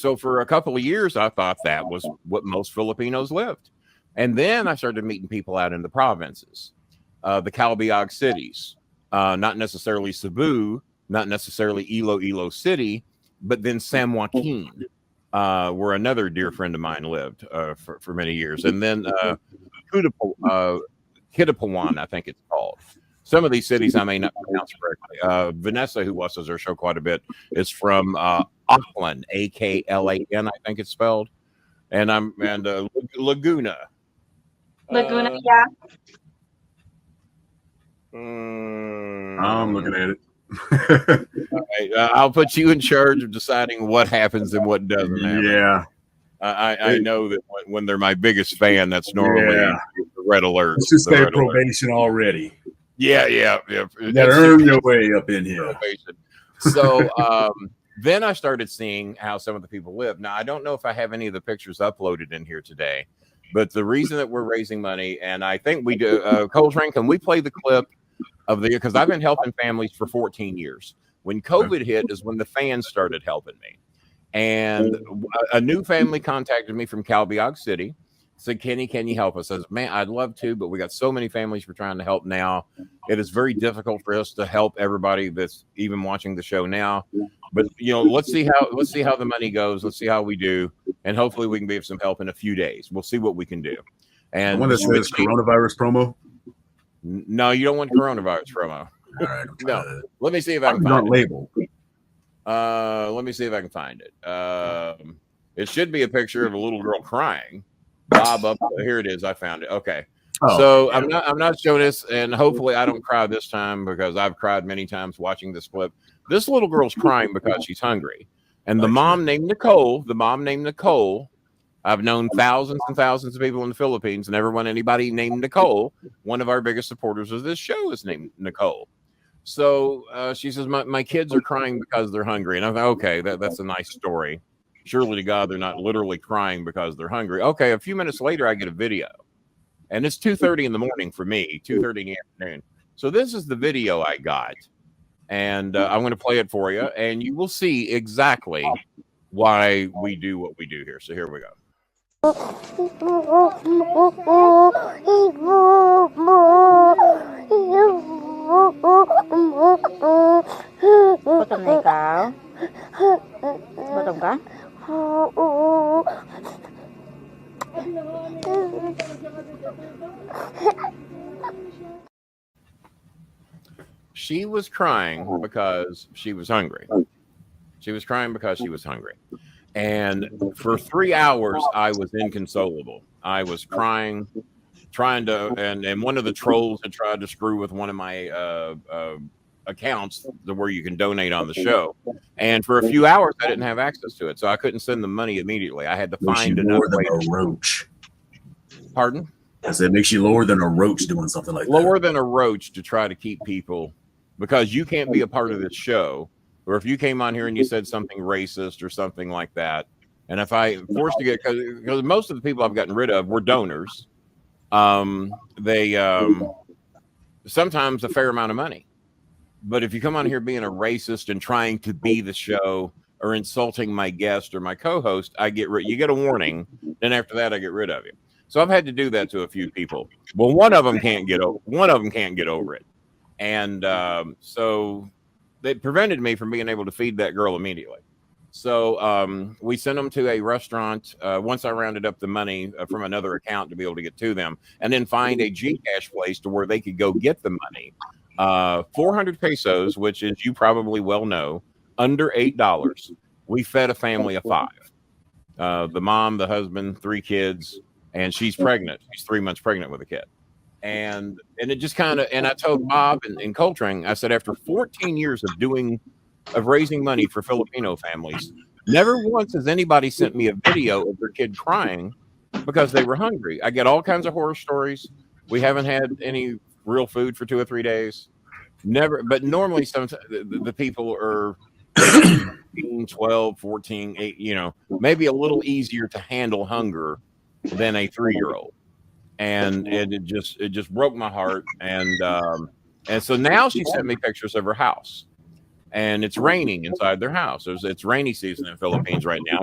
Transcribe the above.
So for a couple of years, I thought that was what most Filipinos lived. And then I started meeting people out in the provinces, the Calbiag cities, not necessarily Cebu, not necessarily Iloilo City, but then San Joaquin, where another dear friend of mine lived for many years. And then Kitapuan, I think it's called. Some of these cities I may not pronounce correctly. Vanessa, who watches our show quite a bit, is from Aklan, Aklan, I think it's spelled. And Laguna. Laguna, yeah. I'm looking at it. Okay, I'll put you in charge of deciding what happens and what doesn't happen. Yeah. I know that when they're my biggest fan, that's normally the red alert. Let's just say probation already. Yeah. You gotta earn your way up in here. Probation. So then I started seeing how some of the people live. Now, I don't know if I have any of the pictures uploaded in here today, but the reason that we're raising money, and I think we do, Coltrane, can we play the clip of because I've been helping families for 14 years. When COVID hit is when the fans started helping me. And a new family contacted me from Calbiag City, said, Kenny, can you help us? I said, man, I'd love to, but we got so many families we're trying to help now. It is very difficult for us to help everybody that's even watching the show now. But let's see how the money goes. Let's see how we do. And hopefully we can be of some help in a few days. We'll see what we can do. And one that says coronavirus promo. No, you don't want coronavirus promo. All right. No. Let me see if I can find it. Label. Let me see if I can find it. It should be a picture of a little girl crying. Bob up here it is. I found it. Okay. So I'm not showing this, and hopefully I don't cry this time because I've cried many times watching this clip. This little girl's crying because she's hungry. And the mom named Nicole, I've known thousands and thousands of people in the Philippines, and never anybody named Nicole. One of our biggest supporters of this show is named Nicole. So she says, my kids are crying because they're hungry. And I thought, okay, that's a nice story. Surely to God, they're not literally crying because they're hungry. Okay, a few minutes later, I get a video. And it's 2:30 in the morning for me, 2:30 in the afternoon. So this is the video I got. And I'm going to play it for you. And you will see exactly why we do what we do here. So here we go. Gutom na ikaw? Gutom ka? She was crying because she was hungry. She was crying because she was hungry. And for 3 hours, I was inconsolable. I was crying, trying to, and one of the trolls had tried to screw with one of my accounts where you can donate on the show. And for a few hours, I didn't have access to it. So I couldn't send the money immediately. I had to find another way. A roach. Pardon? I said, it makes you lower than a roach doing something like that. Lower than a roach to try to keep people, because you can't be a part of this show. Or if you came on here and you said something racist or something like that, and if I forced to get, because most of the people I've gotten rid of were donors, they sometimes a fair amount of money. But if you come on here being a racist and trying to be the show or insulting my guest or my co-host, you get a warning. Then after that, I get rid of you. So I've had to do that to a few people. Well, one of them can't get over it, and so they prevented me from being able to feed that girl immediately. So we sent them to a restaurant. Once I rounded up the money from another account to be able to get to them, and then find a Gcash place to where they could go get the money. 400 pesos, which, as you probably well know, under $8. We fed a family of 5. The mom, the husband, 3 kids, and she's pregnant. She's 3 months pregnant with a kid. And it just kind of, and I told Bob and Coltrane, I said, after 14 years of raising money for Filipino families, never once has anybody sent me a video of their kid crying because they were hungry. I get all kinds of horror stories. We haven't had any real food for 2 or 3 days. Never, but normally sometimes the people are 12, 14, 8, maybe a little easier to handle hunger than a 3-year-old. And it just broke my heart. And so now she sent me pictures of her house, and it's raining inside their house. It's rainy season in the Philippines right now.